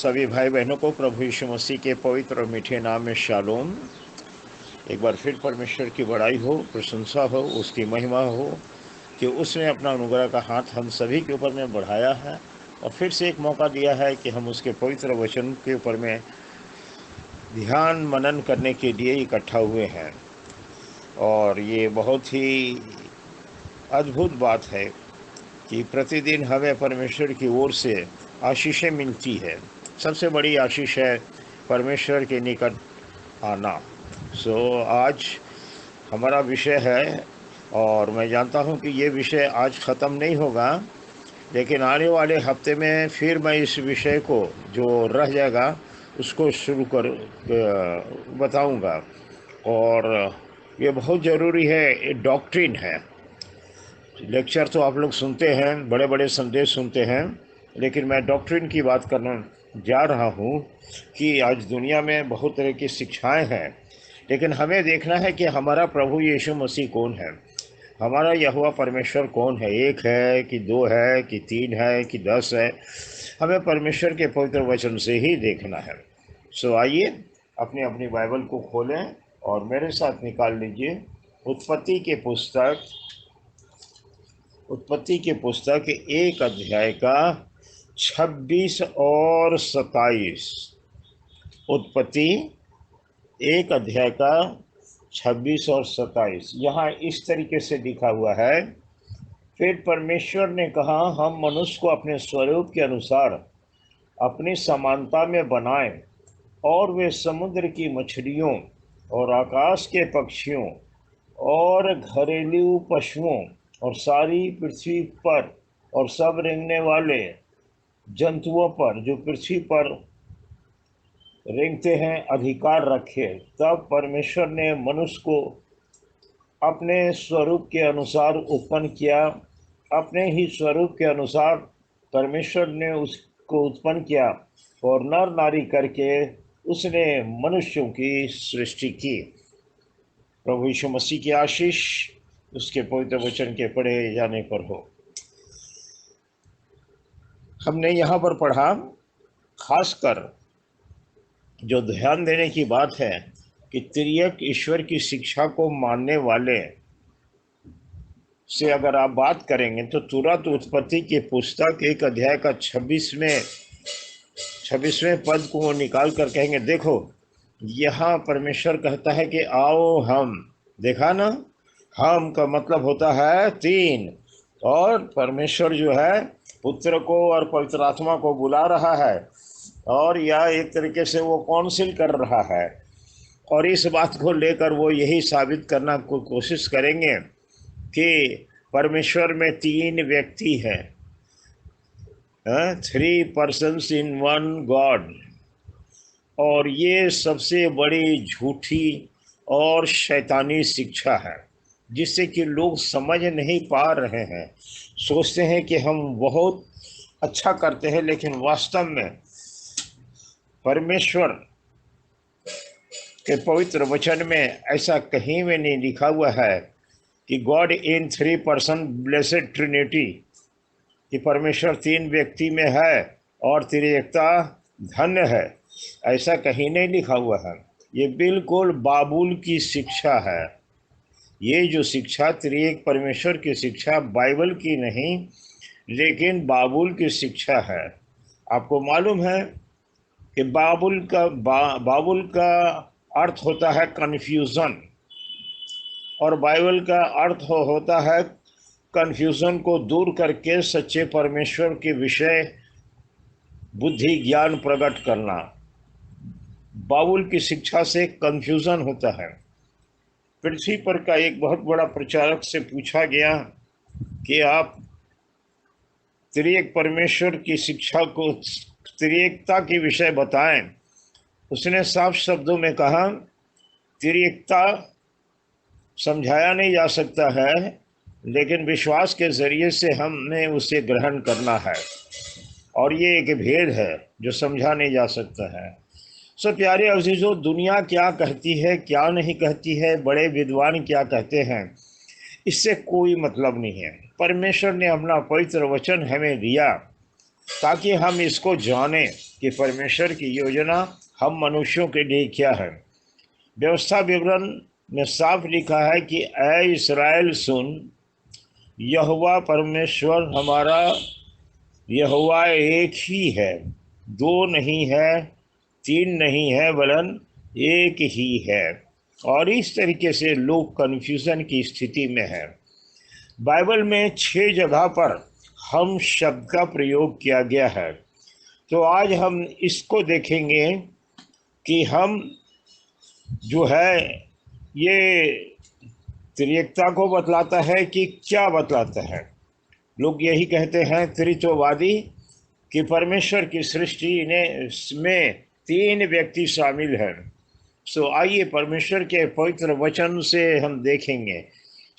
सभी भाई बहनों को प्रभु यीशु मसीह के पवित्र और मीठे नाम में शालोम। एक बार फिर परमेश्वर की बड़ाई हो, प्रशंसा हो, उसकी महिमा हो कि उसने अपना अनुग्रह का हाथ हम सभी के ऊपर में बढ़ाया है और फिर से एक मौका दिया है कि हम उसके पवित्र वचन के ऊपर में ध्यान मनन करने के लिए इकट्ठा हुए हैं। और ये बहुत ही अद्भुत बात है कि प्रतिदिन हमें परमेश्वर की ओर से आशीषें मिलती है। सबसे बड़ी आशीष है परमेश्वर के निकट आना। आज हमारा विषय है और मैं जानता हूं कि ये विषय आज ख़त्म नहीं होगा, लेकिन आने वाले हफ्ते में फिर मैं इस विषय को जो रह जाएगा उसको शुरू कर बताऊंगा। और ये बहुत ज़रूरी है, ये डॉक्ट्रिन है। लेक्चर तो आप लोग सुनते हैं, बड़े बड़े संदेश सुनते हैं, लेकिन मैं डॉक्ट्रिन की बात करना जा रहा हूँ कि आज दुनिया में बहुत तरह की शिक्षाएं हैं, लेकिन हमें देखना है कि हमारा प्रभु यीशु मसीह कौन है, हमारा यहोवा परमेश्वर कौन है। एक है कि दो है कि तीन है कि 10 है, हमें परमेश्वर के पवित्र वचन से ही देखना है। आइए अपनी अपनी बाइबल को खोलें और मेरे साथ निकाल लीजिए उत्पत्ति के पुस्तक 1 अध्याय का 26 और 27। उत्पत्ति 1 अध्याय का 26 और 27 यहाँ इस तरीके से लिखा हुआ है। फिर परमेश्वर ने कहा, हम मनुष्य को अपने स्वरूप के अनुसार अपनी समानता में बनाएं और वे समुद्र की मछलियों और आकाश के पक्षियों और घरेलू पशुओं और सारी पृथ्वी पर और सब रेंगने वाले जंतुओं पर जो पृथ्वी पर रेंगते हैं अधिकार रखे। तब परमेश्वर ने मनुष्य को अपने स्वरूप के अनुसार उत्पन्न किया, अपने ही स्वरूप के अनुसार परमेश्वर ने उसको उत्पन्न किया और नर नारी करके उसने मनुष्यों की सृष्टि की। प्रभु यीशु मसीह की आशीष उसके पवित्र वचन के पढ़े जाने पर हो। हमने यहाँ पर पढ़ा, खासकर जो ध्यान देने की बात है कि त्रिएक ईश्वर की शिक्षा को मानने वाले से अगर आप बात करेंगे तो तुरंत उत्पत्ति की पुस्तक 1 अध्याय का 26वें पद को निकाल कर कहेंगे, देखो यहाँ परमेश्वर कहता है कि आओ हम। देखा ना, हम का मतलब होता है 3, और परमेश्वर जो है पुत्र को और पवित्र आत्मा को बुला रहा है और यह एक तरीके से वो काउंसिल कर रहा है और इस बात को लेकर वो यही साबित करना को कोशिश करेंगे कि परमेश्वर में 3 व्यक्ति हैं, 3 पर्सन्स इन वन गॉड। और ये सबसे बड़ी झूठी और शैतानी शिक्षा है जिससे कि लोग समझ नहीं पा रहे हैं। सोचते हैं कि हम बहुत अच्छा करते हैं, लेकिन वास्तव में परमेश्वर के पवित्र वचन में ऐसा कहीं में नहीं लिखा हुआ है कि गॉड इन 3 पर्सन ब्लेसेड ट्रिनिटी, कि परमेश्वर 3 व्यक्ति में है और त्रिएकता धन्य है। ऐसा कहीं नहीं लिखा हुआ है। ये बिल्कुल बाबुल की शिक्षा है। ये जो शिक्षा त्रिएक परमेश्वर की शिक्षा बाइबल की नहीं, लेकिन बाबुल की शिक्षा है। आपको मालूम है कि बाबुल का अर्थ होता है कन्फ्यूज़न, और बाइबल का अर्थ होता है कन्फ्यूज़न को दूर करके सच्चे परमेश्वर के विषय बुद्धि ज्ञान प्रकट करना। बाबुल की शिक्षा से कन्फ्यूज़न होता है। पृथ्वी पर का एक बहुत बड़ा प्रचारक से पूछा गया कि आप त्रिएक परमेश्वर की शिक्षा को, त्रिएकता के विषय बताएं। उसने साफ शब्दों में कहा, त्रिएकता समझाया नहीं जा सकता है, लेकिन विश्वास के जरिए से हमने उसे ग्रहण करना है, और ये एक भेद है जो समझा नहीं जा सकता है। प्यारे अजीजों, दुनिया क्या कहती है क्या नहीं कहती है, बड़े विद्वान क्या कहते हैं, इससे कोई मतलब नहीं है। परमेश्वर ने अपना पवित्र वचन हमें दिया ताकि हम इसको जानें कि परमेश्वर की योजना हम मनुष्यों के लिए क्या है। व्यवस्था विवरण में साफ लिखा है कि ऐ इस्राएल सुन, यहोवा परमेश्वर हमारा यहोवा एक ही है, दो नहीं है, तीन नहीं है, वरन एक ही है। और इस तरीके से लोग कन्फ्यूजन की स्थिति में है। बाइबल में 6 जगह पर हम शब्द का प्रयोग किया गया है। तो आज हम इसको देखेंगे कि हम जो है ये त्रिएकता को बतलाता है कि क्या बतलाता है। लोग यही कहते हैं त्रित्ववादी कि परमेश्वर की सृष्टि में 3 व्यक्ति शामिल हैं। सो आइए परमेश्वर के पवित्र वचन से हम देखेंगे।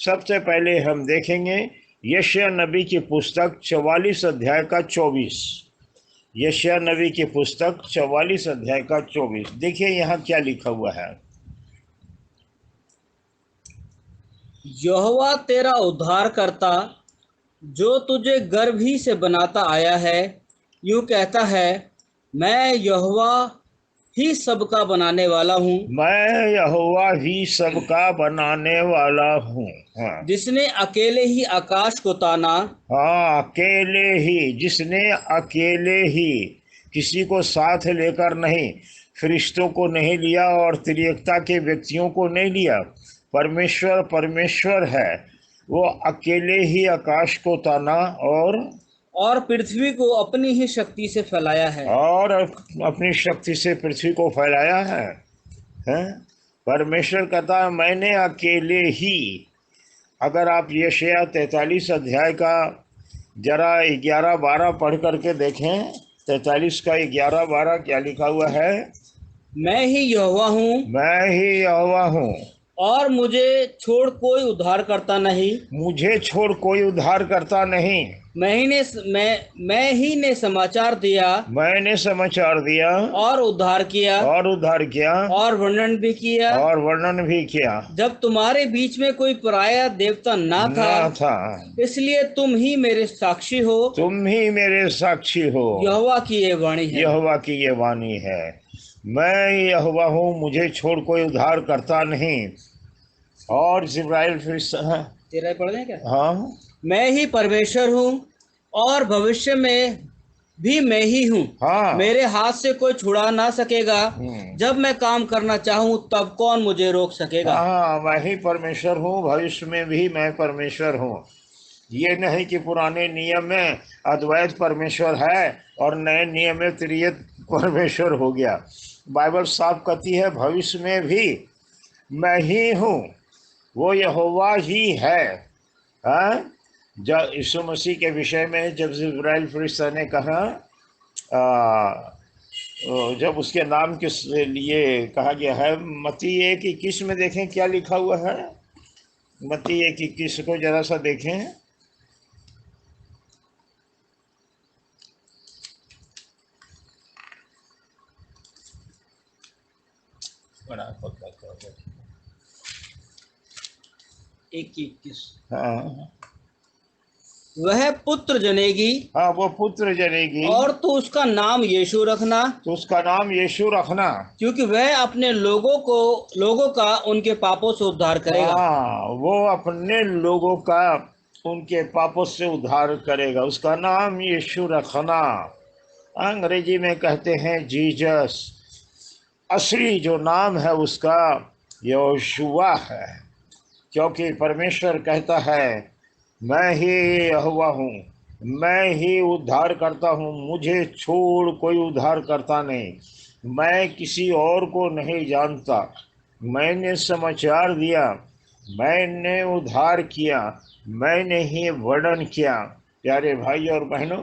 सबसे पहले हम देखेंगे यशायाह नबी की पुस्तक 44 अध्याय का 24। यशायाह नबी की पुस्तक 44 अध्याय का 24। देखिए यहाँ क्या लिखा हुआ है। यहोवा तेरा उद्धार करता, जो तुझे गर्भ ही से बनाता आया है, यूं कहता है, मैं यहोवा ही सबका बनाने वाला हूँ, मैं यहोवा ही सबका बनाने वाला हूँ। हाँ जिसने अकेले ही आकाश को ताना, हाँ, अकेले ही, जिसने अकेले ही, किसी को साथ लेकर नहीं, फरिश्तों को नहीं लिया और त्रिएकता के व्यक्तियों को नहीं लिया। परमेश्वर परमेश्वर है, वो अकेले ही आकाश को ताना और पृथ्वी को अपनी ही शक्ति से फैलाया है। और अपनी शक्ति से पृथ्वी को फैलाया है। हैं? परमेश्वर कहता है मैंने अकेले ही। अगर आप यशायाह 43 अध्याय का जरा 11-12 पढ़ करके देखें, 43 का 11-12 क्या लिखा हुआ है। मैं ही यहोवा हूँ, मैं ही यहोवा हूँ, और मुझे छोड़ कोई उद्धार करता नहीं। मुझे छोड़ कोई उद्धार करता नहीं। मैं ही ने समाचार दिया, मैंने समाचार दिया और उद्धार किया, और उद्धार किया और वर्णन भी किया, और वर्णन भी किया, जब तुम्हारे बीच में कोई पराया देवता ना था। इसलिए तुम ही मेरे साक्षी हो, तुम ही मेरे साक्षी हो। यहोवा की ये वाणी है। यहोवा की ये वाणी है। मैं यहोवा हूँ, मुझे छोड़ कोई उद्धार करता नहीं। और जिब्राइल फिर तेरा पढ़ दें क्या? हाँ, मैं ही परमेश्वर हूँ, और भविष्य में भी मैं ही हूँ। हाँ, मेरे हाथ से कोई छुड़ा ना सकेगा। जब मैं काम करना चाहूँ तब कौन मुझे रोक सकेगा। हाँ, मैं ही परमेश्वर हूँ, भविष्य में भी मैं परमेश्वर हूँ। ये नहीं कि पुराने नियम में अद्वैत परमेश्वर है और नए नियम में त्रिएक परमेश्वर हो गया। बाइबल साफ कहती है भविष्य में भी मैं ही हूँ, वो यहोवा ही है। हाँ, जब यीशु मसीह के विषय में जब जिब्राइल फरिश्ता ने कहा, जब उसके नाम के लिए कहा गया है, मत्ती 1:21 में देखें क्या लिखा हुआ है। मत्ती 1:21 को जरा सा देखें। बड़ा 1:21। हाँ, वह पुत्र जनेगी, हाँ, वो पुत्र जनेगी, और तू उसका नाम यीशु रखना, तो उसका नाम यीशु रखना, क्योंकि वह अपने लोगों का उनके पापों से उद्धार करेगा। हाँ, वो अपने लोगों का उनके पापों से उद्धार करेगा। उसका नाम यीशु रखना। अंग्रेजी में कहते हैं जीसस। असली जो नाम है उसका यहोशुआ है, क्योंकि परमेश्वर कहता है मैं ही यहोवा हूँ, मैं ही उद्धार करता हूँ, मुझे छोड़ कोई उद्धार करता नहीं। मैं किसी और को नहीं जानता। मैंने समाचार दिया, मैंने उद्धार किया, मैंने ही वर्णन किया। प्यारे भाई और बहनों,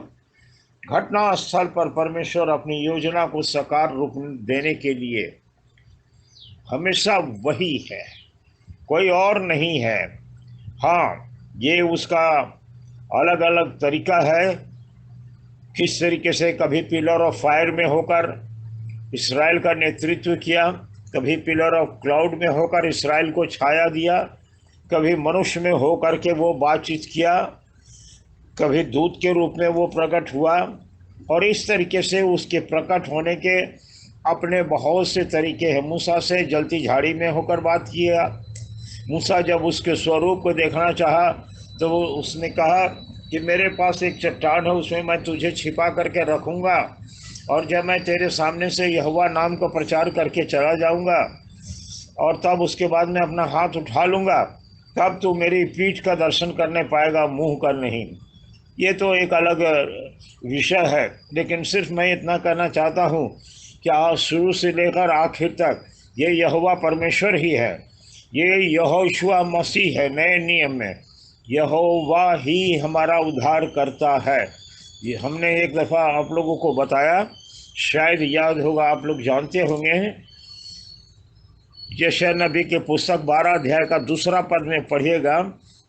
घटना स्थल पर परमेश्वर अपनी योजना को साकार रूप देने के लिए हमेशा वही है, कोई और नहीं है। हाँ, ये उसका अलग अलग तरीका है किस तरीके से कभी पिलर ऑफ फायर में होकर इस्राएल का नेतृत्व किया, कभी पिलर ऑफ क्लाउड में होकर इस्राएल को छाया दिया, कभी मनुष्य में होकर के वो बातचीत किया, कभी दूत के रूप में वो प्रकट हुआ, और इस तरीके से उसके प्रकट होने के अपने बहुत से तरीके हैं। मूसा से जलती झाड़ी में होकर बात किया। मूसा जब उसके स्वरूप को देखना चाहा तो वो उसने कहा कि मेरे पास एक चट्टान है, उसमें मैं तुझे छिपा करके रखूँगा, और जब मैं तेरे सामने से यहोवा नाम को प्रचार करके चला जाऊँगा और तब उसके बाद मैं अपना हाथ उठा लूँगा, तब तू मेरी पीठ का दर्शन करने पाएगा, मुँह का नहीं। ये तो एक अलग विषय है, लेकिन सिर्फ मैं इतना कहना चाहता हूँ कि आज शुरू से लेकर आखिर तक ये यहोवा परमेश्वर ही है, ये यहोशुआ मसीह है। नए नियम में यहोवा ही हमारा उद्धार करता है। ये हमने एक दफ़ा आप लोगों को बताया, शायद याद होगा, आप लोग जानते होंगे। यशायाह नबी के पुस्तक 12 अध्याय का 2 पद में पढ़िएगा,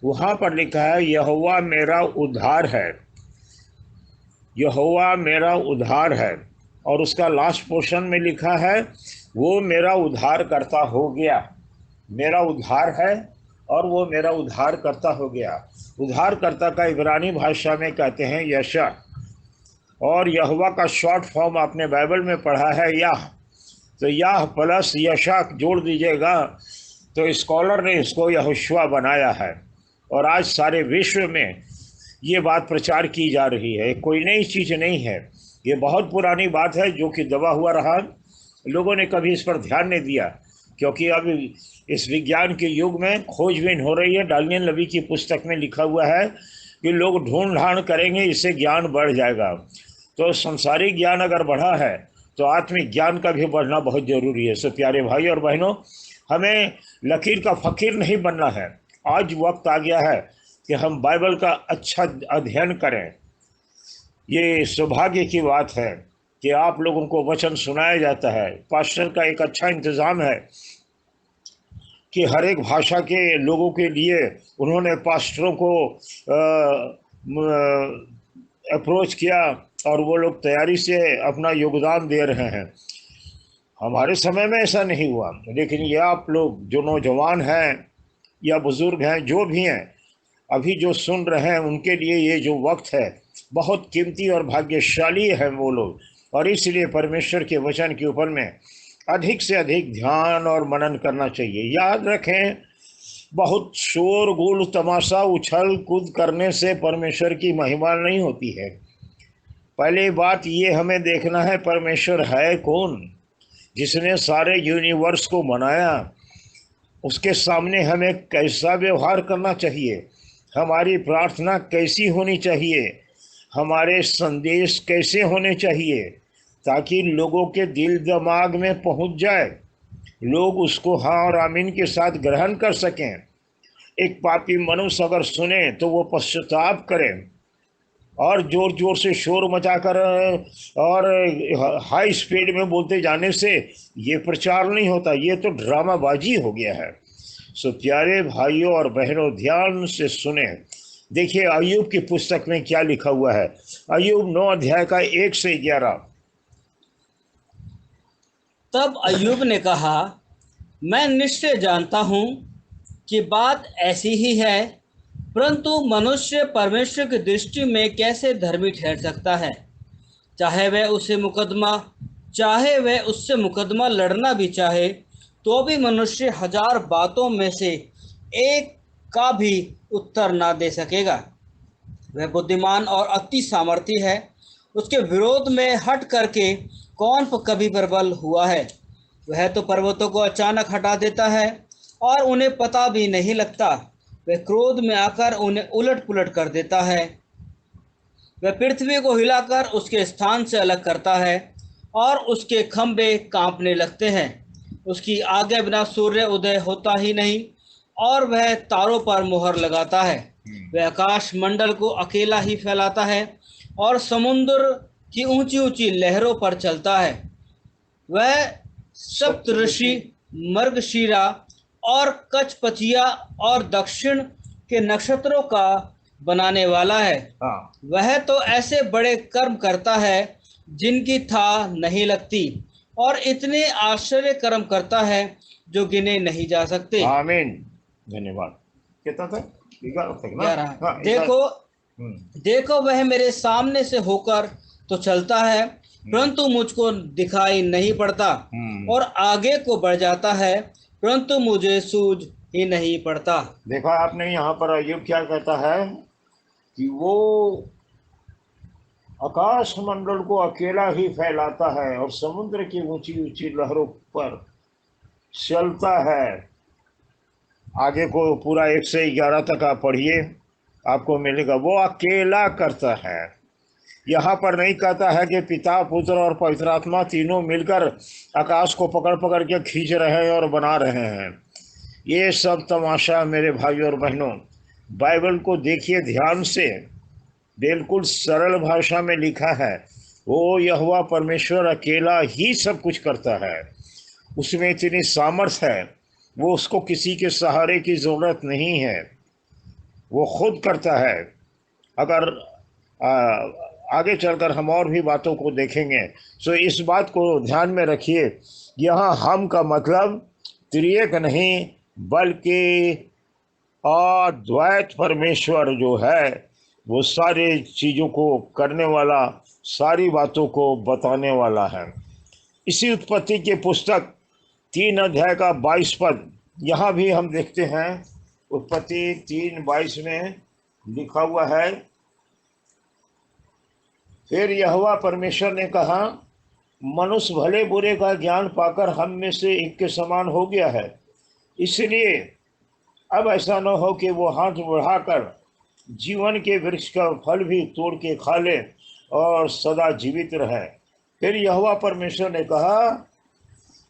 वहाँ पर लिखा है यहोवा मेरा उद्धार है, यहोवा मेरा उद्धार है। और उसका लास्ट पोर्शन में लिखा है वो मेरा उद्धार करता हो गया। मेरा उद्धार है और वो मेरा उद्धार करता हो गया। उद्धारकर्ता का इब्रानी भाषा में कहते हैं यशा, और यहोवा का शॉर्ट फॉर्म आपने बाइबल में पढ़ा है याह, तो याह प्लस यशा जोड़ दीजिएगा तो स्कॉलर ने इसको यहोशुआ बनाया है। और आज सारे विश्व में ये बात प्रचार की जा रही है, कोई नई चीज़ नहीं है, ये बहुत पुरानी बात है जो कि दबा हुआ रहा। लोगों ने कभी इस पर ध्यान नहीं दिया, क्योंकि अब इस विज्ञान के युग में खोजबीन हो रही है। डानियल नबी की पुस्तक में लिखा हुआ है कि लोग ढूंढ ढांड करेंगे, इससे ज्ञान बढ़ जाएगा। तो संसारिक ज्ञान अगर बढ़ा है तो आत्मिक ज्ञान का भी बढ़ना बहुत ज़रूरी है। सो प्यारे भाई और बहनों, हमें लकीर का फ़कीर नहीं बनना है। आज वक्त आ गया है कि हम बाइबल का अच्छा अध्ययन करें। ये सौभाग्य की बात है कि आप लोगों को वचन सुनाया जाता है। पास्टर का एक अच्छा इंतज़ाम है कि हर एक भाषा के लोगों के लिए उन्होंने पास्टरों को अप्रोच किया और वो लोग तैयारी से अपना योगदान दे रहे हैं। हमारे समय में ऐसा नहीं हुआ, लेकिन ये आप लोग जो नौजवान हैं या बुज़ुर्ग हैं, जो भी हैं, अभी जो सुन रहे हैं, उनके लिए ये जो वक्त है बहुत कीमती और भाग्यशाली है वो लोग। और इसलिए परमेश्वर के वचन के ऊपर में अधिक से अधिक ध्यान और मनन करना चाहिए। याद रखें, बहुत शोर गुल तमाशा उछल कूद करने से परमेश्वर की महिमा नहीं होती है। पहली बात ये हमें देखना है परमेश्वर है कौन, जिसने सारे यूनिवर्स को बनाया। उसके सामने हमें कैसा व्यवहार करना चाहिए, हमारी प्रार्थना कैसी होनी चाहिए, हमारे संदेश कैसे होने चाहिए, ताकि लोगों के दिल दिमाग में पहुंच जाए, लोग उसको हाँ और आमीन के साथ ग्रहण कर सकें। एक पापी मनुष्य अगर सुने तो वो पश्चाताप करें, और ज़ोर ज़ोर से शोर मचाकर और हाई स्पीड में बोलते जाने से ये प्रचार नहीं होता, ये तो ड्रामाबाजी हो गया है। सो प्यारे भाइयों और बहनों, ध्यान से सुने। देखिए अय्यूब की पुस्तक में क्या लिखा हुआ है। अय्यूब 9 अध्याय का 1 से 11। तब अय्यूब ने कहा, मैं निश्चय जानता हूँ कि बात ऐसी ही है, परंतु मनुष्य परमेश्वर की दृष्टि में कैसे धर्मी ठहर सकता है। चाहे वह उससे मुकदमा लड़ना भी चाहे, तो भी मनुष्य 1000 बातों में से एक का भी उत्तर ना दे सकेगा। वह बुद्धिमान और अति सामर्थी है, उसके विरोध में हट करके कौन कभी प्रबल हुआ है। वह तो पर्वतों को अचानक हटा देता है और उन्हें पता भी नहीं लगता। वह क्रोध में आकर उन्हें उलट पुलट कर देता है। वह पृथ्वी को हिलाकर उसके स्थान से अलग करता है और उसके खंभे कांपने लगते हैं। उसकी आज्ञा बिना सूर्य उदय होता ही नहीं और वह तारों पर मोहर लगाता है। वह आकाश मंडल को अकेला ही फैलाता है और समुद्र की ऊंची ऊंची लहरों पर चलता है। वह सप्तऋषि, मृगशीरा और कचपचिया और दक्षिण के नक्षत्रों का बनाने वाला है। हाँ, वह तो ऐसे बड़े कर्म करता है जिनकी था नहीं लगती, और इतने आश्चर्य कर्म करता है जो गिने नहीं जा सकते। आमीन। धन्यवाद। कितना था? 11 तक ना? 11। हाँ, देखो वह मेरे सामने से होकर तो चलता है, परंतु मुझको दिखाई नहीं पड़ता, और आगे को बढ़ जाता है, परंतु मुझे सूझ ही नहीं पड़ता। देखा आपने, यहाँ पर अय्यूब क्या कहता है कि वो आकाश मंडल को अकेला ही फैलाता है और समुद्र की ऊंची ऊंची लहरों पर चलता है। आगे को पूरा 1 से 11 तक आप पढ़िए, आपको मिलेगा। वो अकेला करता है। यहाँ पर नहीं कहता है कि पिता, पुत्र और पवित्र आत्मा तीनों मिलकर आकाश को पकड़ पकड़ के खींच रहे हैं और बना रहे हैं। ये सब तमाशा मेरे भाई और बहनों, बाइबल को देखिए ध्यान से, बिल्कुल सरल भाषा में लिखा है। वो यहोवा परमेश्वर अकेला ही सब कुछ करता है। उसमें इतनी सामर्थ है, वो उसको किसी के सहारे की ज़रूरत नहीं है, वो खुद करता है। अगर आगे चलकर हम और भी बातों को देखेंगे, तो इस बात को ध्यान में रखिए। यहाँ हम का मतलब त्रिएक नहीं, बल्कि अद्वैत परमेश्वर जो है, वो सारी चीज़ों को करने वाला, सारी बातों को बताने वाला है। इसी उत्पत्ति के पुस्तक 3 अध्याय का 22 पद यहाँ भी हम देखते हैं। उत्पत्ति 3:22 में लिखा हुआ है, फिर यहोवा परमेश्वर ने कहा, मनुष्य भले बुरे का ज्ञान पाकर हम में से एक के समान हो गया है, इसलिए अब ऐसा न हो कि वो हाथ बढ़ाकर जीवन के वृक्ष का फल भी तोड़ के खा ले और सदा जीवित रहे। फिर यहोवा परमेश्वर ने कहा,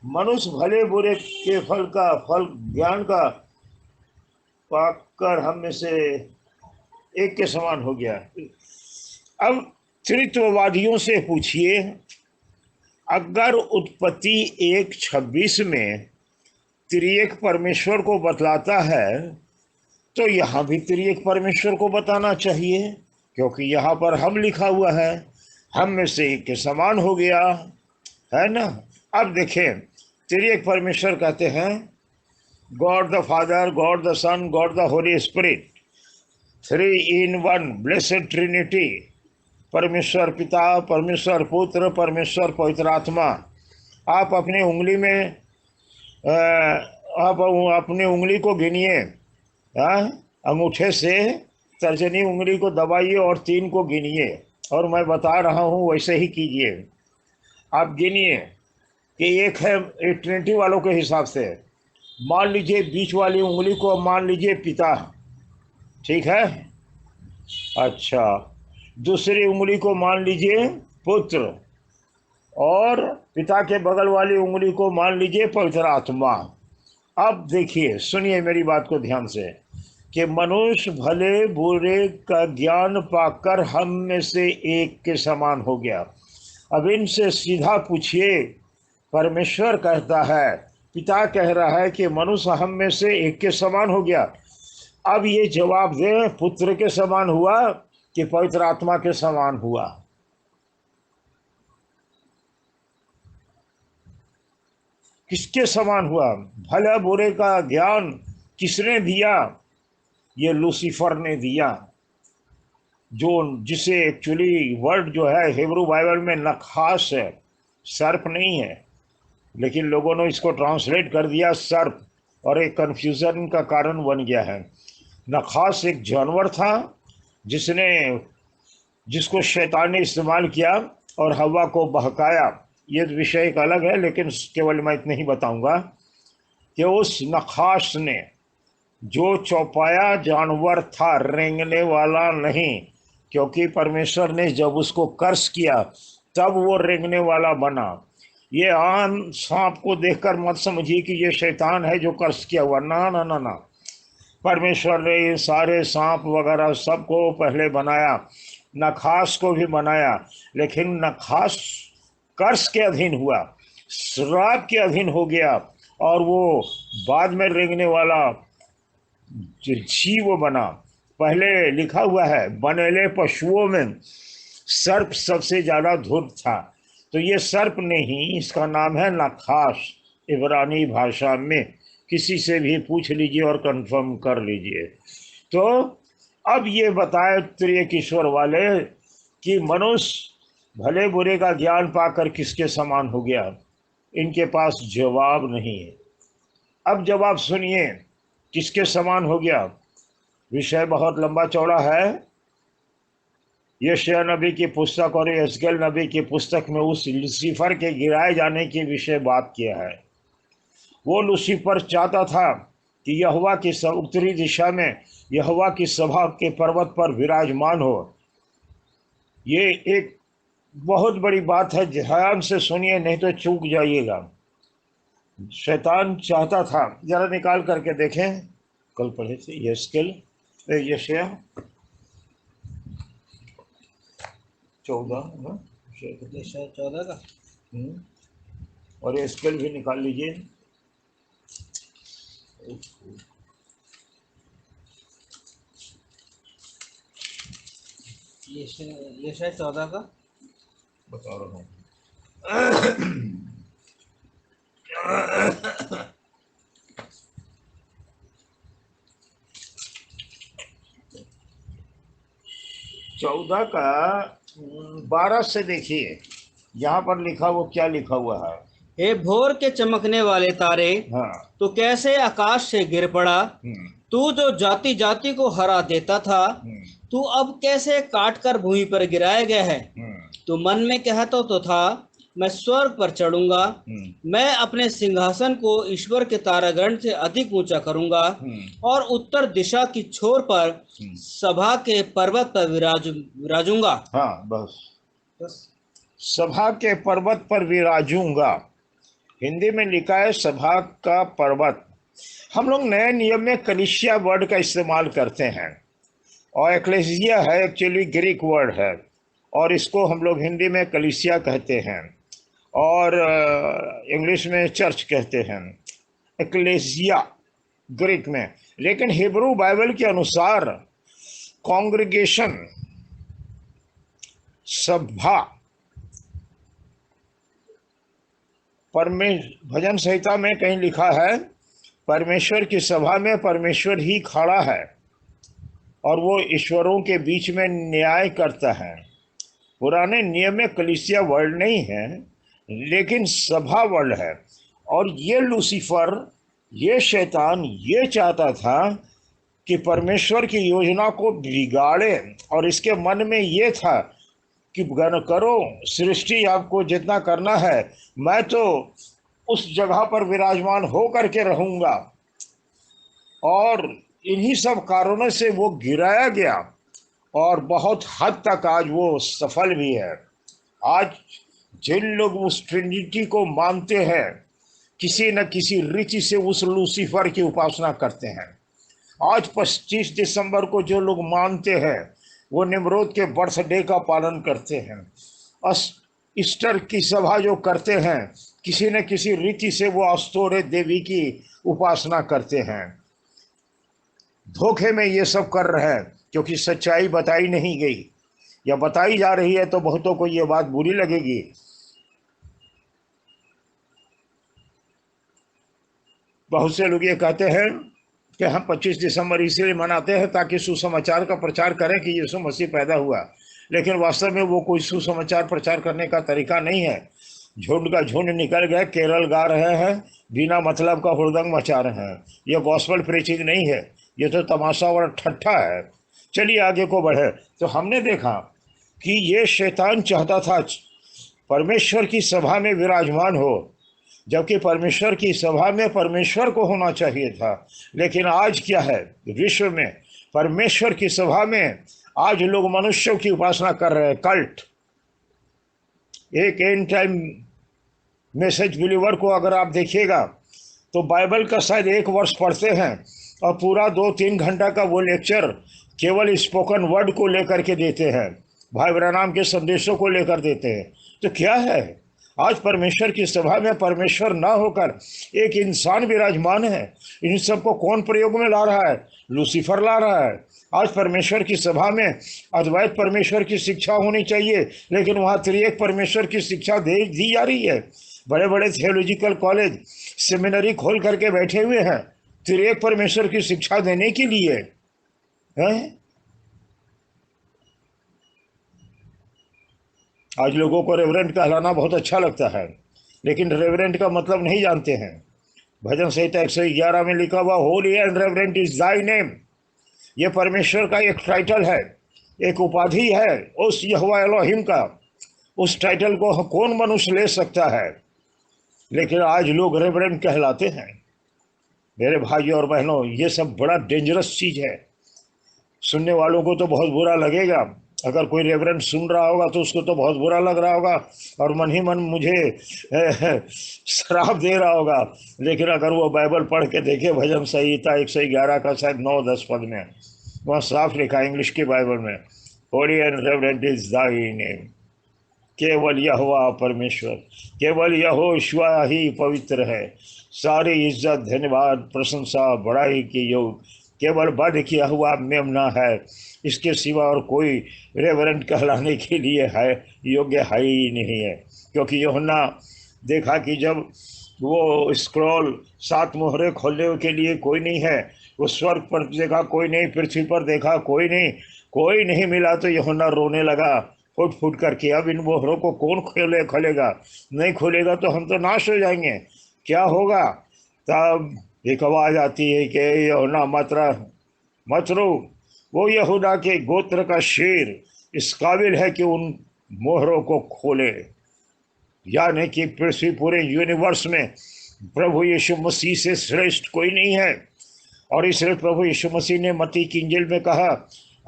मनुष्य भले बुरे के फल ज्ञान का पाकर हम में से एक के समान हो गया। अब त्रित्ववादियों से पूछिए, अगर उत्पत्ति 1:26 में त्रिएक परमेश्वर को बतलाता है, तो यहाँ भी त्रिएक परमेश्वर को बताना चाहिए, क्योंकि यहाँ पर हम लिखा हुआ है, हम में से एक के समान हो गया, है ना। अब देखें, त्रिएक परमेश्वर कहते हैं God the Father, God the Son, God the Holy Spirit, 3 in 1 Blessed Trinity. परमेश्वर पिता, परमेश्वर पुत्र, परमेश्वर पवित्र आत्मा। आप अपने उंगली में आप अपनी उंगली को गिनिए, अंगूठे से तर्जनी उंगली को दबाइए और 3 को गिनिए, और मैं बता रहा हूँ वैसे ही कीजिए। आप गिनिए कि एक है, ट्रिनिटी वालों के हिसाब से मान लीजिए बीच वाली उंगली को मान लीजिए पिता, ठीक है। अच्छा, दूसरी उंगली को मान लीजिए पुत्र, और पिता के बगल वाली उंगली को मान लीजिए पवित्र आत्मा। अब देखिए, सुनिए मेरी बात को ध्यान से, कि मनुष्य भले बुरे का ज्ञान पाकर हम में से एक के समान हो गया। अब इनसे सीधा पूछिए, परमेश्वर कहता है, पिता कह रहा है कि मनुष्य हम में से एक के समान हो गया। अब ये जवाब दे, पुत्र के समान हुआ कि पवित्र आत्मा के समान हुआ? किसके समान हुआ? भला बुरे का ज्ञान किसने दिया? ये लूसीफर ने दिया, जिसे एक्चुअली वर्ड जो है हिब्रू बाइबल में नखास है, सर्प नहीं है, लेकिन लोगों ने इसको ट्रांसलेट कर दिया सर्प, और एक कन्फ्यूजन का कारण बन गया है। नखास एक जानवर था जिसको शैतान ने इस्तेमाल किया और हवा को बहकाया। ये विषय एक अलग है, लेकिन केवल मैं इतना ही बताऊंगा कि उस नखास ने, जो चौपाया जानवर था, रेंगने वाला नहीं, क्योंकि परमेश्वर ने जब उसको कर्स किया तब वो रेंगने वाला बना। ये आम सांप को देखकर मत समझिए कि ये शैतान है जो कर्स किया हुआ, ना ना ना ना। परमेश्वर ने ये सारे सांप वगैरह सबको पहले बनाया, नखास को भी बनाया, लेकिन नखास कर्स के अधीन हुआ, श्राप के अधीन हो गया, और वो बाद में रेंगने वाला जीव बना। पहले लिखा हुआ है, बनेले पशुओं में सर्प सबसे ज्यादा धूर्त था, तो ये सर्प नहीं, इसका नाम है नखास इब्रानी भाषा में। किसी से भी पूछ लीजिए और कंफर्म कर लीजिए। तो अब ये बताए त्रिएक ईश्वर वाले कि मनुष्य भले बुरे का ज्ञान पाकर किसके समान हो गया, इनके पास जवाब नहीं है। अब जवाब सुनिए, किसके समान हो गया। विषय बहुत लंबा चौड़ा है। यशायाह नबी की पुस्तक और यहेजकेल नबी की पुस्तक में उस लूसीफर के गिराए जाने के विषय बात किया है। वो लूसीफर चाहता था कि यहोवा की उत्तरी दिशा में यहोवा की सभा के पर्वत पर विराजमान हो। ये एक बहुत बड़ी बात है, ध्यान से सुनिए, नहीं तो चूक जाइएगा। शैतान चाहता था, जरा निकाल करके देखें, कल पढ़े थे यहेजकेल यशायाह 14 यशायाह 14 का। और यहेजकेल भी निकाल लीजिए। यशायाह 14 का बता रहा हूँ। चौदह का 12 से देखिए, यहाँ पर लिखा, वो क्या लिखा हुआ है। हे भोर के चमकने वाले तारे, हाँ। तू कैसे आकाश से गिर पड़ा। तू जो जाति जाति को हरा देता था, तू अब कैसे काट कर भूमि पर गिराया गया है। तू मन में कहता तो था, मैं स्वर्ग पर चढ़ूंगा, मैं अपने सिंहासन को ईश्वर के तारागण से अधिक ऊंचा करूंगा और उत्तर दिशा की छोर पर सभा के पर्वत पर विराजूंगा। हाँ, बस सभा के पर्वत पर विराजूंगा। हिंदी में लिखा है सभा का पर्वत। हम लोग नए नियम में कलीसिया वर्ड का इस्तेमाल करते हैं, और एक्लेसिया है एक्चुअली ग्रीक वर्ड है, और इसको हम लोग हिंदी में कलीसिया कहते हैं और इंग्लिश में चर्च कहते हैं। एक्लेसिया ग्रीक में, लेकिन हिब्रू बाइबल के अनुसार कांग्रेगेशन, सभा, भजन संहिता में कहीं लिखा है परमेश्वर की सभा में परमेश्वर ही खड़ा है और वो ईश्वरों के बीच में न्याय करता है। पुराने नियम में कलीसिया वर्ड नहीं है, लेकिन सभा वर्ड है। और ये लूसीफर, ये शैतान ये चाहता था कि परमेश्वर की योजना को बिगाड़े, और इसके मन में ये था कि करो सृष्टि, आपको जितना करना है, मैं तो उस जगह पर विराजमान हो करके रहूंगा। और इन्हीं सब कारणों से वो गिराया गया, और बहुत हद तक आज वो सफल भी है। आज जिन लोग उस ट्रिनिटी को मानते हैं, किसी न किसी रीति से उस लूसीफर की उपासना करते हैं। आज 25 दिसंबर को जो लोग मानते हैं, वो निम्रोद के बर्थडे का पालन करते हैं। ईस्टर की सभा जो करते हैं, किसी न किसी रीति से वो अस्तोरे देवी की उपासना करते हैं। धोखे में ये सब कर रहे हैं, क्योंकि सच्चाई बताई नहीं गई, या बताई जा रही है तो बहुतों को ये बात बुरी लगेगी। बहुत से लोग ये कहते हैं कि हम 25 दिसंबर इसलिए मनाते हैं ताकि सुसमाचार का प्रचार करें कि यीशु मसीह पैदा हुआ, लेकिन वास्तव में वो कोई सुसमाचार प्रचार करने का तरीका नहीं है। झुंड का झुंड निकल गए, केरल गा रहे हैं, बिना मतलब का हुड़दंग मचा रहे हैं। ये गॉस्पेल प्रीचिंग नहीं है, ये तो तमाशा और ठट्ठा है। चलिए आगे को बढ़े। तो हमने देखा कि ये शैतान चाहता था परमेश्वर की सभा में विराजमान हो, जबकि परमेश्वर की सभा में परमेश्वर को होना चाहिए था। लेकिन आज क्या है, विश्व में परमेश्वर की सभा में आज लोग मनुष्यों की उपासना कर रहे हैं, कल्ट। एक एंड टाइम मैसेज बिलीवर को अगर आप देखिएगा तो बाइबल का शायद 1 वर्ष पढ़ते हैं और पूरा 2-3 घंटा का वो लेक्चर केवल स्पोकन वर्ड को लेकर के देते हैं, भाई ब्रैनम के संदेशों को लेकर देते हैं। तो क्या है, आज परमेश्वर की सभा में परमेश्वर ना होकर एक इंसान विराजमान है। इन सबको कौन प्रयोग में ला रहा है? लूसीफर ला रहा है। आज परमेश्वर की सभा में अद्वैत परमेश्वर की शिक्षा होनी चाहिए, लेकिन वहाँ त्रिएक परमेश्वर की शिक्षा दी जा रही है। बड़े बड़े थियोलॉजिकल कॉलेज, सेमिनरी खोल करके बैठे हुए हैं त्रिएक परमेश्वर की शिक्षा देने के लिए है। आज लोगों को रेवरेंट कहलाना बहुत अच्छा लगता है, लेकिन रेवरेंट का मतलब नहीं जानते हैं। भजन संहिता 111 में लिखा हुआ, Holi and reverent is thy name. ये परमेश्वर का एक टाइटल है, एक उपाधि है उस यहोवा एलोहिम का। उस टाइटल को कौन मनुष्य ले सकता है? लेकिन आज लोग रेवरेंट कहलाते हैं। मेरे भाइयों और बहनों, ये सब बड़ा डेंजरस चीज है। सुनने वालों को तो बहुत बुरा लगेगा। अगर कोई रेवरेंट सुन रहा होगा तो उसको तो बहुत बुरा लग रहा होगा और मन ही मन मुझे श्राप दे रहा होगा। लेकिन अगर वो बाइबल पढ़ के देखे, भजन संहिता 111 का शायद 9-10 पद में, वहाँ साफ लिखा है इंग्लिश की बाइबल में, Holi and reverent is thy name. केवल यहोवा परमेश्वर, केवल यहोशुआ ही पवित्र है। सारी इज्जत, धन्यवाद, प्रशंसा, बड़ाई के योग केवल बद किया हुआ मेमना है। इसके सिवा और कोई रेवरेंट कहलाने के लिए है योग्य है ही नहीं है। क्योंकि यूहन्ना देखा कि जब वो स्क्रॉल 7 मोहरे खोलने के लिए कोई नहीं है, वो स्वर्ग पर देखा कोई नहीं, पृथ्वी पर देखा कोई नहीं, कोई नहीं मिला, तो यूहन्ना रोने लगा फुट फुट करके। अब इन मोहरों को कौन खोलेगा? नहीं खोलेगा तो हम तो नाश हो जाएंगे। क्या होगा? तब एक आवाज आती है कि यूहन्ना मत रो, वो यहूदा के गोत्र का शेर इस काबिल है कि उन मोहरों को खोले। यानी कि पृथ्वी पूरे यूनिवर्स में प्रभु यीशु मसीह से श्रेष्ठ कोई नहीं है। और इसलिए प्रभु यीशु मसीह ने मत्ती की इंजील में कहा,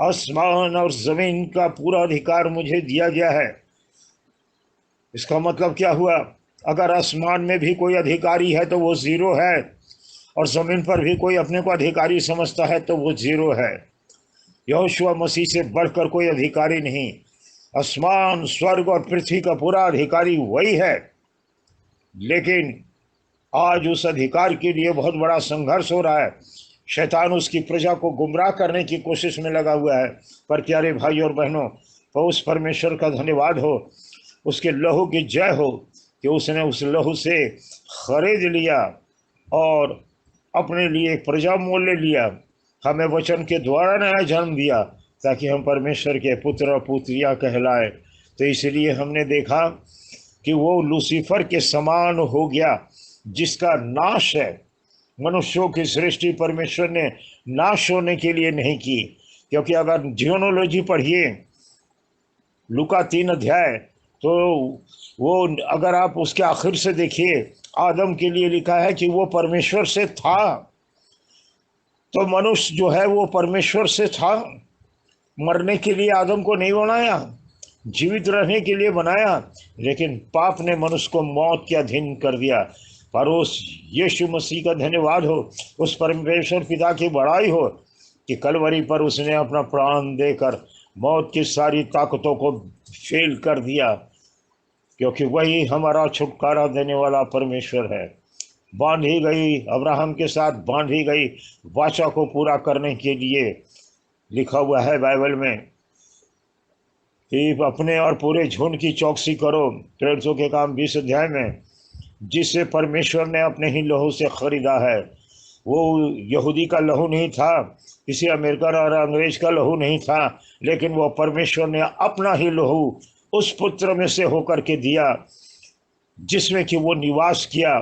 आसमान और जमीन का पूरा अधिकार मुझे दिया गया है। इसका मतलब क्या हुआ? अगर आसमान में भी कोई अधिकारी है तो वो जीरो है, और जमीन पर भी कोई अपने को अधिकारी समझता है तो वो जीरो है। यहोशुआ मसीह से बढ़कर कोई अधिकारी नहीं। आसमान, स्वर्ग और पृथ्वी का पूरा अधिकारी वही है। लेकिन आज उस अधिकार के लिए बहुत बड़ा संघर्ष हो रहा है। शैतान उसकी प्रजा को गुमराह करने की कोशिश में लगा हुआ है। पर प्यारे भाई और बहनों, तो उस परमेश्वर का धन्यवाद हो, उसके लहू की जय हो कि उसने उस लहू से खरीद लिया और अपने लिए एक प्रजा मोल ले लिया, हमें वचन के द्वारा नया जन्म दिया ताकि हम परमेश्वर के पुत्र और पुत्रियां कहलाए। तो इसलिए हमने देखा कि वो लूसीफर के समान हो गया जिसका नाश है। मनुष्यों की सृष्टि परमेश्वर ने नाश होने के लिए नहीं की। क्योंकि अगर जियोनोलॉजी पढ़िए लूका 3 अध्याय, तो वो अगर आप उसके आखिर से देखिए, आदम के लिए लिखा है कि वो परमेश्वर से था। तो मनुष्य जो है वो परमेश्वर से था। मरने के लिए आदम को नहीं बनाया, जीवित रहने के लिए बनाया। लेकिन पाप ने मनुष्य को मौत के अधीन कर दिया। पर उस यीशु मसीह का धन्यवाद हो, उस परमेश्वर पिता की बड़ाई हो कि कलवरी पर उसने अपना प्राण देकर मौत की सारी ताकतों को फेल कर दिया। क्योंकि वही हमारा छुटकारा देने वाला परमेश्वर है। बांधी गई, अब्राहम के साथ बांधी गई वाचा को पूरा करने के लिए लिखा हुआ है बाइबल में कि अपने और पूरे झुंड की चौकसी करो, प्रेरितों के काम 20 अध्याय में, जिसे परमेश्वर ने अपने ही लहू से खरीदा है। वो यहूदी का लहू नहीं था, किसी अमेरिकन और अंग्रेज का लहू नहीं था, लेकिन वो परमेश्वर ने अपना ही लहू उस पुत्र में से होकर के दिया जिसमें कि वो निवास किया।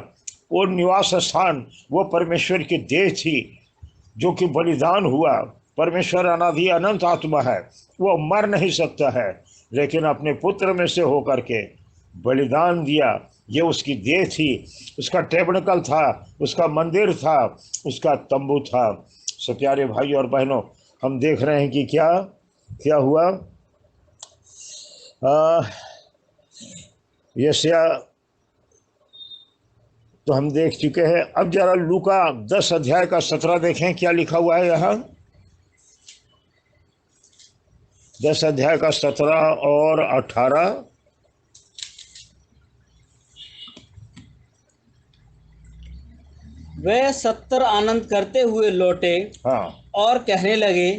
वो निवास स्थान वो परमेश्वर की देह थी जो कि बलिदान हुआ। परमेश्वर अनादि अनंत आत्मा है, वो मर नहीं सकता है, लेकिन अपने पुत्र में से होकर के बलिदान दिया। ये उसकी देह थी, उसका टेबरनेकल था, उसका मंदिर था, उसका तंबू था। सो प्यारे भाई और बहनों, हम देख रहे हैं कि क्या क्या हुआ। यशाया तो हम देख चुके हैं। अब जरा लूका 10 अध्याय का 17 देखें, क्या लिखा हुआ है यहाँ। 10 अध्याय का 17 और 18। वे 70 आनंद करते हुए लौटे हाँ। और कहने लगे,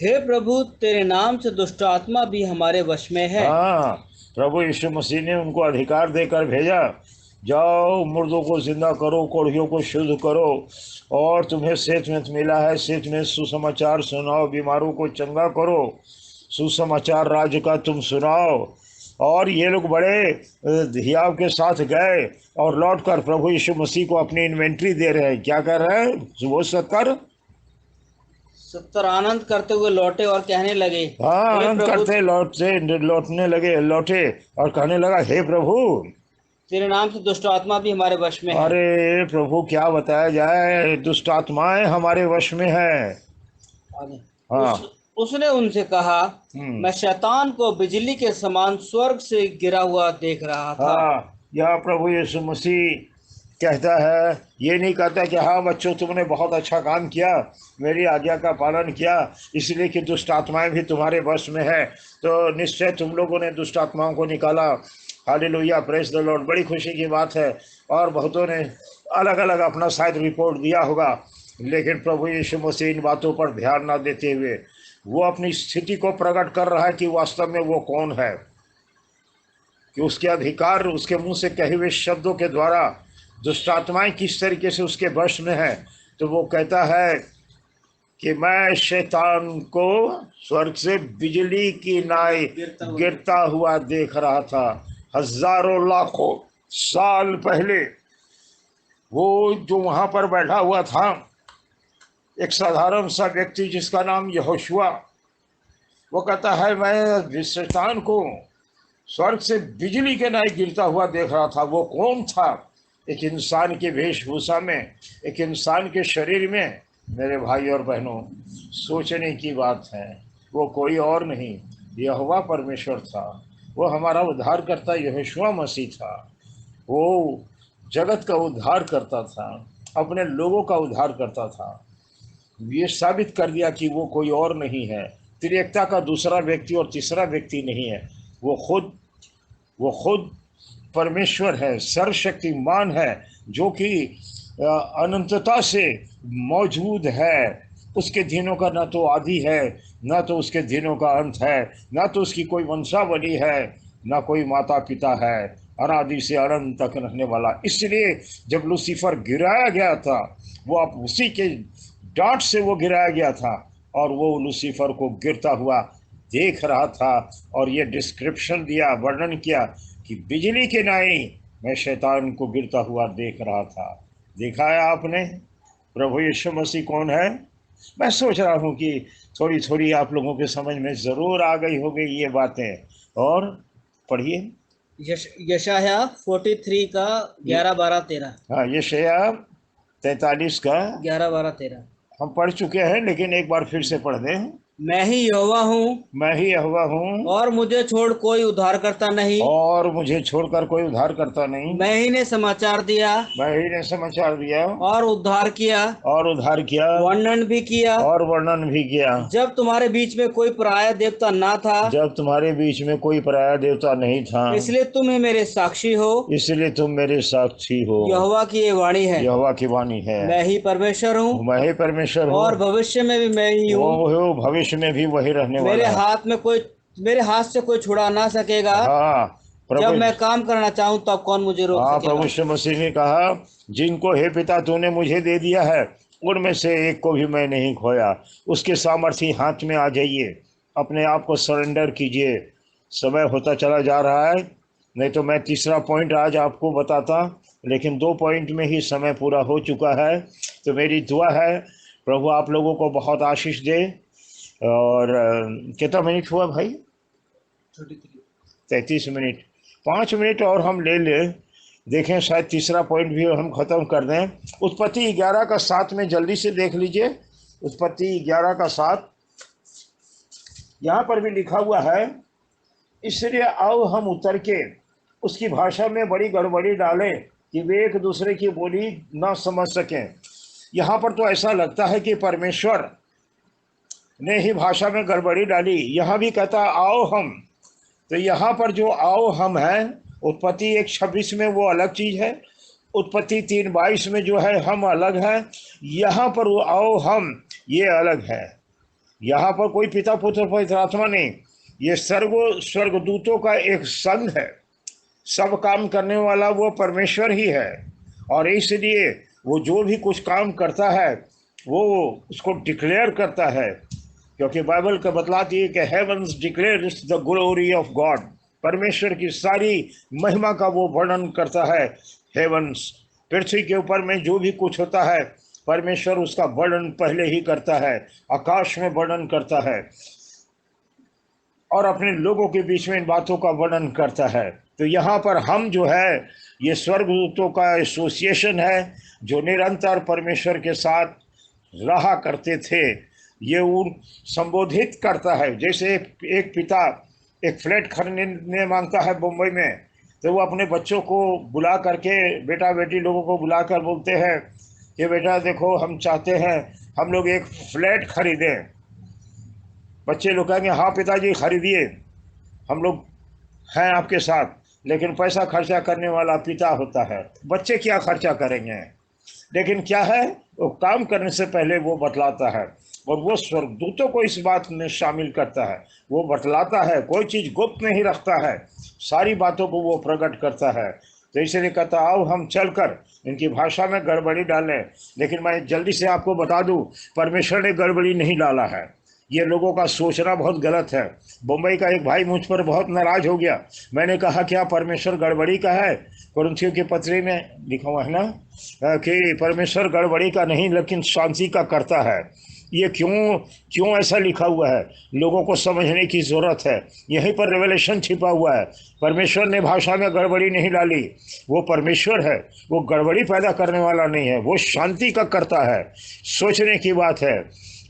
हे प्रभु, तेरे नाम से दुष्ट आत्मा भी हमारे वश में है। हाँ, प्रभु यीशु मसीह ने उनको अधिकार देकर भेजा, जाओ मुर्दों को जिंदा करो, कोढ़ियों को शुद्ध करो, और तुम्हें सेठ में मिला है, सेठ में सुसमाचार सुनाओ, बीमारों को चंगा करो, सुसमाचार राज्य का तुम सुनाओ, और ये लोग बड़े हियाव के साथ गए और लौटकर प्रभु यीशु मसीह को अपनी इन्वेंट्री दे रहे हैं। क्या कर रहे हैं वो 70 आनंद करते हुए लौटे और कहने लगे, हाँ, हे आनंद प्रभु, करते लौटने लगे, लौटे और कहने लगा, हे प्रभु, तेरे नाम से दुष्ट आत्मा भी हमारे वश में है। अरे प्रभु क्या बताया जाए, दुष्ट आत्माएं हमारे वश में है। आगे। हाँ। उसने उनसे कहा, हम्म। मैं शैतान को बिजली के समान स्वर्ग से गिरा हुआ देख रहा था। हाँ, यह प्रभु यीशु मसीह कहता है, ये नहीं कहता कि हाँ बच्चों तुमने बहुत अच्छा काम किया, मेरी आज्ञा का पालन किया, इसलिए कि दुष्ट आत्माएं भी तुम्हारे वश में है तो निश्चय तुम लोगों ने दुष्ट आत्माओं को निकाला। हालेलुया, प्रेज द लॉर्ड, बड़ी खुशी की बात है। और बहुतों ने अलग अलग अपना शायद रिपोर्ट दिया होगा, लेकिन प्रभु यीशु मसीह इन बातों पर ध्यान ना देते हुए वो अपनी स्थिति को प्रकट कर रहा है कि वास्तव में वो कौन है, कि उसके अधिकार, उसके मुंह से कहे हुए शब्दों के द्वारा दुष्ट आत्माएं किस तरीके से उसके वश में है। तो वो कहता है कि मैं शैतान को स्वर्ग से बिजली की नाई गिरता हुआ देख रहा था। हजारों लाखों साल पहले वो जो वहां पर बैठा हुआ था, एक साधारण सा व्यक्ति जिसका नाम यहोशुआ, वो कहता है मैं शैतान को स्वर्ग से बिजली के नाई गिरता हुआ देख रहा था। वो कौन था? एक इंसान की वेशभूषा में, एक इंसान के शरीर में। मेरे भाई और बहनों, सोचने की बात है, वो कोई और नहीं, यहोवा परमेश्वर था। वो हमारा उद्धार करता यहोशुआ मसीह था। वो जगत का उद्धार करता था, अपने लोगों का उद्धार करता था। ये साबित कर दिया कि वो कोई और नहीं है, त्रिएकता का दूसरा व्यक्ति और तीसरा व्यक्ति नहीं है। वो खुद परमेश्वर है, सर्वशक्तिमान है, जो कि अनंतता से मौजूद है। उसके दिनों का ना तो आदि है, ना तो उसके दिनों का अंत है, ना तो उसकी कोई वंशावली है, ना कोई माता पिता है, अनादि से अनंत तक रहने वाला। इसलिए जब लूसीफर गिराया गया था, वो आप उसी के डांट से वो गिराया गया था और वो लूसीफर को गिरता हुआ देख रहा था। और ये डिस्क्रिप्शन दिया, वर्णन किया कि बिजली के नाई मैं शैतान को गिरता हुआ देख रहा था। देखा है आपने प्रभु यीशु मसीह कौन है? मैं सोच रहा हूँ कि थोड़ी थोड़ी आप लोगों के समझ में ज़रूर आ गई होगी ये बातें। और पढ़िए यशाया 43 का 11, 12, 13। हाँ, यशाया 43 का 11, 12, 13। हम पढ़ चुके हैं, लेकिन एक बार फिर से पढ़ दें। मैं ही यहोवा हूँ मैं ही यहोवा हूँ और मुझे छोड़ कोई उद्धार करता नहीं। और मुझे छोड़कर कोई उद्धार करता नहीं। मैं ही ने समाचार दिया मैं ही ने समाचार दिया और उद्धार किया, और उद्धार किया वर्णन भी किया। और वर्णन भी किया। जब तुम्हारे बीच में कोई पराया देवता ना था, जब तुम्हारे बीच में कोई पराया देवता नहीं था, इसलिए तुम ही मेरे साक्षी हो। इसलिए तुम मेरे साक्षी हो। यहोवा की ये वाणी है, यहोवा की वाणी है। मैं ही परमेश्वर हूँ मैं ही परमेश्वर हूँ और भविष्य में भी मैं ही हूँ। वो भविष्य में भी वही रहने मेरे वाला है। मेरे हाथ से कोई छुड़ा ना सकेगा। हाँ जब प्रभु, मैं काम करना चाहूँ तब कौन मुझे रोक हाँ सकेगा? प्रभु यीशु मसीह ने कहा, जिनको हे पिता तूने मुझे दे दिया है, उनमें से एक को भी मैं नहीं खोया। उसके सामर्थ्य हाथ में आ जाइए, अपने आप को सरेंडर कीजिए। समय होता चला जा रहा है, नहीं तो मैं तीसरा पॉइंट आज आपको बताता, लेकिन 2 पॉइंट में ही समय पूरा हो चुका है। तो मेरी दुआ है प्रभु आप लोगों को बहुत आशीष दे। और कितना मिनट हुआ भाई? 33 मिनट। 5 मिनट और हम ले लें, देखें शायद तीसरा पॉइंट भी हम ख़त्म कर दें। उत्पत्ति 11 का 7 में जल्दी से देख लीजिए। उत्पत्ति 11 का 7 यहाँ पर भी लिखा हुआ है, इसलिए आओ हम उतर के उसकी भाषा में बड़ी गड़बड़ी डालें कि वे एक दूसरे की बोली ना समझ सकें। यहाँ पर तो ऐसा लगता है कि परमेश्वर ने ही भाषा में गड़बड़ी डाली। यहाँ भी कहता आओ हम, तो यहाँ पर जो आओ हम है, उत्पत्ति 1:26 में वो अलग चीज़ है, उत्पत्ति 3:22 में जो है हम अलग है, यहाँ पर वो आओ हम ये अलग है। यहाँ पर कोई पिता पुत्र पवित्र आत्मा नहीं, ये स्वर्गदूतों का एक संघ है। सब काम करने वाला वो परमेश्वर ही है, और इसलिए वो जो भी कुछ काम करता है वो उसको डिक्लेयर करता है, क्योंकि बाइबल का बतलाती है कि heavens declares the glory of God. परमेश्वर की सारी महिमा का वो वर्णन करता है। हेवंस, पृथ्वी के ऊपर में जो भी कुछ होता है परमेश्वर उसका वर्णन पहले ही करता है, आकाश में वर्णन करता है और अपने लोगों के बीच में इन बातों का वर्णन करता है। तो यहाँ पर हम जो है ये स्वर्गदूतों का एसोसिएशन है जो निरंतर परमेश्वर के साथ रहा करते थे। ये उन संबोधित करता है, जैसे एक पिता एक फ्लैट खरीदने मांगता है मुंबई में, तो वो अपने बच्चों को बुला करके, बेटा बेटी लोगों को बुलाकर बोलते हैं कि बेटा देखो हम चाहते हैं हम लोग एक फ्लैट खरीदें। बच्चे लोग कहेंगे हाँ पिताजी खरीदिए, हम लोग हैं आपके साथ। लेकिन पैसा खर्चा करने वाला पिता होता है, बच्चे क्या खर्चा करेंगे। लेकिन क्या है, वो काम करने से पहले वो बतलाता है और वो स्वर्गदूतों को इस बात में शामिल करता है। वो बतलाता है, कोई चीज़ गुप्त नहीं रखता है, सारी बातों को वो प्रकट करता है। तो इसलिए कहता आओ हम चलकर इनकी भाषा में गड़बड़ी डालें। लेकिन मैं जल्दी से आपको बता दूं, परमेश्वर ने गड़बड़ी नहीं डाला है। ये लोगों का सोचना बहुत गलत है। बम्बई का एक भाई मुझ पर बहुत नाराज हो गया। मैंने कहा क्या परमेश्वर गड़बड़ी का है? कुरिन्थियों के पत्री में लिखा हुआ है ना कि परमेश्वर गड़बड़ी का नहीं लेकिन शांति का करता है। ये क्यों ऐसा लिखा हुआ है, लोगों को समझने की ज़रूरत है। यहीं पर रेवलेशन छिपा हुआ है। परमेश्वर ने भाषा में गड़बड़ी नहीं डाली। वो परमेश्वर है, वो गड़बड़ी पैदा करने वाला नहीं है, वो शांति का करता है। सोचने की बात है,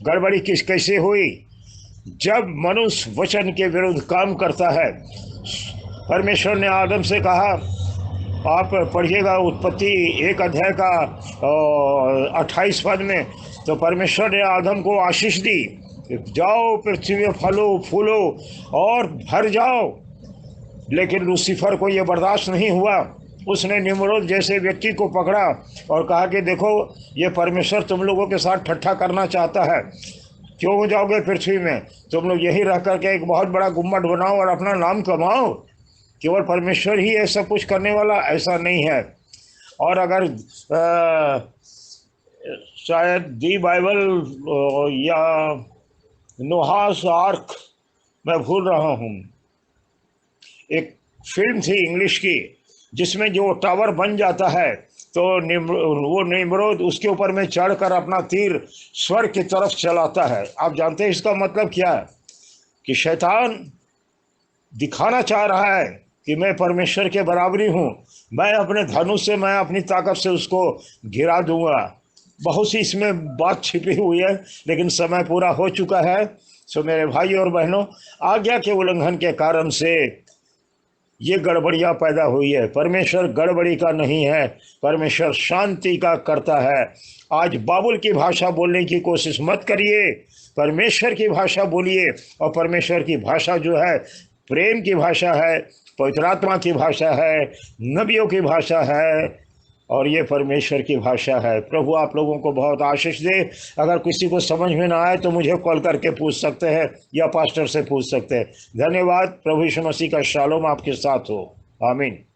गड़बड़ी कैसे हुई? जब मनुष्य वचन के विरुद्ध काम करता है। परमेश्वर ने आदम से कहा, आप पढ़िएगा उत्पत्ति 1 अध्याय का 28 पद में, तो परमेश्वर ने आदम को आशीष दी, जाओ पृथ्वी में फलो फूलो और भर जाओ। लेकिन लूसीफर को यह बर्दाश्त नहीं हुआ। उसने निम्रोद जैसे व्यक्ति को पकड़ा और कहा कि देखो ये परमेश्वर तुम लोगों के साथ ठट्ठा करना चाहता है, क्यों जाओगे पृथ्वी में? तुम लोग यही रह करके एक बहुत बड़ा गुम्बद बनाओ और अपना नाम कमाओ। केवल परमेश्वर ही है सब कुछ करने वाला, ऐसा नहीं है। और अगर शायद दी बाइबल या नोहास आर्क, मैं भूल रहा हूँ, एक फिल्म थी इंग्लिश की जिसमें जो टावर बन जाता है तो वो निम्रोद उसके ऊपर में चढ़कर अपना तीर स्वर्ग की तरफ चलाता है। आप जानते हैं इसका मतलब क्या है? कि शैतान दिखाना चाह रहा है कि मैं परमेश्वर के बराबरी हूँ, मैं अपने धनुष से, मैं अपनी ताकत से उसको गिरा दूंगा। बहुत सी इसमें बात छिपी हुई है, लेकिन समय पूरा हो चुका है। सो मेरे भाई और बहनों, आज्ञा के उल्लंघन के कारण से ये गड़बड़ियाँ पैदा हुई है। परमेश्वर गड़बड़ी का नहीं है, परमेश्वर शांति का करता है। आज बाबुल की भाषा बोलने की कोशिश मत करिए, परमेश्वर की भाषा बोलिए। और परमेश्वर की भाषा जो है प्रेम की भाषा है, पवित्र आत्मा की भाषा है, नबियों की भाषा है और ये परमेश्वर की भाषा है। प्रभु आप लोगों को बहुत आशीष दे। अगर किसी को समझ में ना आए तो मुझे कॉल करके पूछ सकते हैं या पास्टर से पूछ सकते हैं। धन्यवाद। प्रभु यीशु मसीह का शालोम आपके साथ हो। आमीन।